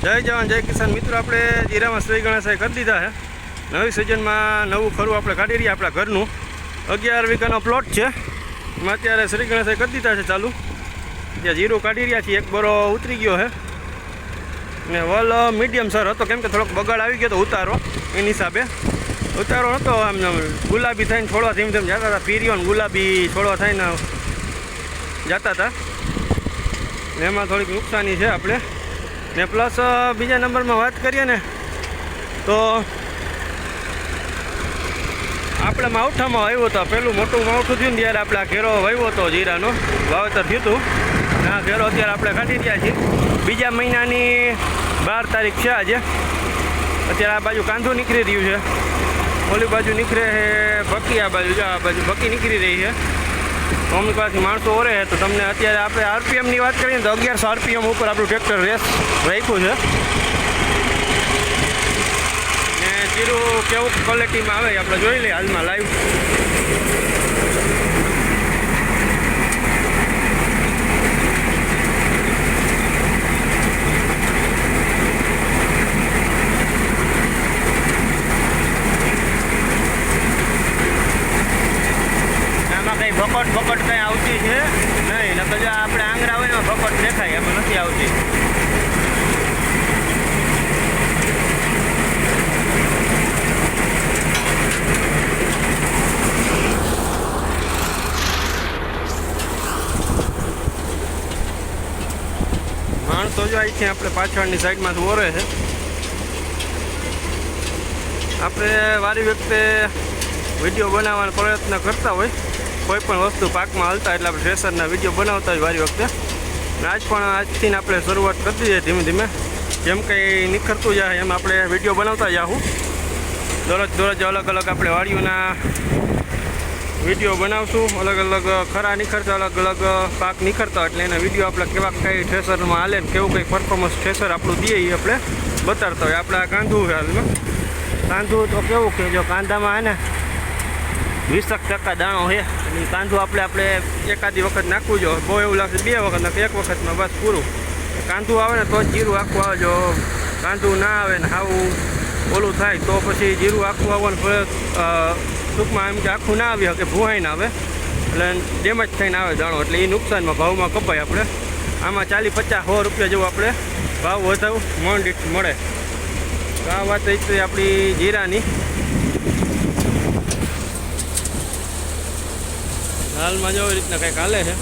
જય જવાન જય કિસાન મિત્રો, આપણે જીરામાં શ્રી ગણેશાઈ કરી દીધા છે. નવી સિઝનમાં નવું ખરું આપણે કાઢી રહ્યા. આપણા ઘરનું 11 વીઘાનો પ્લોટ છે. એમાં અત્યારે શ્રી ગણેશાઈ કરી દીધા છે ચાલુ. ત્યાં જીરું કાઢી રહ્યા છીએ. એક બોરો ઉતરી ગયો છે ને વલ મીડિયમ સર હતો, કેમ કે થોડોક બગાડ આવી ગયો તો ઉતારો એની હિસાબે. ઉતારો નહોતો, આમ ગુલાબી થઈને છોડવા ધીમે ધીમે જતા હતા. પીરીઓ ને ગુલાબી છોડવા થઈને જતા હતા ને એમાં થોડીક નુકસાની છે આપણે. ને પ્લસ બીજા નંબરમાં વાત કરીએ ને તો આપણે માવઠામાં આવ્યો હતો. પહેલું મોટું માવઠું થયું ને ત્યારે આપણે આ ઘેરો વાવ્યો હતો, જીરાનો વાવેતર થયું હતું. આ ઘેરો અત્યારે આપણે કાઢી રહ્યા છીએ. બીજા મહિનાની 12 તારીખ છે આજે. અત્યારે આ બાજુ કાંધું નીકળી રહ્યું છે, ઓલી બાજુ નીકળે છે ભકી, આ બાજુ ભકી નીકળી રહી છે. અમુક પાસેથી માણસો ઓરે છે તો તમને અત્યારે આપણે આરપીએમની વાત કરીએ ને તો 1100 આરપીએમ ઉપર આપણું ટ્રેક્ટર રેસ રાખ્યું છે. ને જીરું કેવું ક્વોલિટીમાં આવે આપણે જોઈ લઈએ હાલમાં લાઈવ. ભકટ કંઈ આવતી છે નહીં, નકર જો આપણે આંગળા હોય ને ભકટ દેખાય, એમાં નથી આવતી. માણસો જો અહીંથી આપણે પાછળની સાઈડમાંથી ઓરે છે. આપણે વારી વખતે વિડીયો બનાવવાનો પ્રયત્ન કરતા હોય, કોઈ પણ વસ્તુ પાકમાં હાલતા એટલે આપણે થ્રેસરના વિડીયો બનાવતા હોય વારી વખતે. આજથી આપણે શરૂઆત કરી દઈએ ધીમે ધીમે. જેમ કંઈ નિખરતું જાય એમ આપણે વિડીયો બનાવતા જાઉં. દરરોજ અલગ અલગ આપણે વાડીઓના વિડીયો બનાવશું. અલગ અલગ ખરા નિખરતા, અલગ અલગ પાક નિખરતા, એટલે એના વિડીયો આપણે કેવા કઈ થ્રેસરમાં હાલે ને કેવું કંઈ પરફોર્મન્સ થ્રેસર આપણું દે એ આપણે બતાડતા હોય. આપણે આ કાંધું છે હાલમાં. કાંધું તો કેવું કે જો કાંધામાં હે ને 20% દાણો છે. અને કાંધું આપણે એકાદી વખત નાખવું જો, બહુ એવું લાગશે 2 વખત નાખે, 1 વખતમાં બસ પૂરું. કાંધું આવે ને તો જ જીરું આખું આવે. જો કાંધું ના આવે ને આવું ઓલું થાય તો પછી જીરું આખું આવવાનું ટૂંકમાં એમ કે આખું ના આવી શકે, ભૂહાઈ ના આવે એટલે ડેમેજ થઈને આવે દાણો, એટલે એ નુકસાનમાં ભાવમાં કપાય. આપણે આમાં 40-50-100 રૂપિયા જેવું આપણે ભાવ વધારે મણ દીઠ મળે. તો આ વાત એ આપણી જીરાની. હાલમાં જો એ રીતના કંઈક હાલે છે.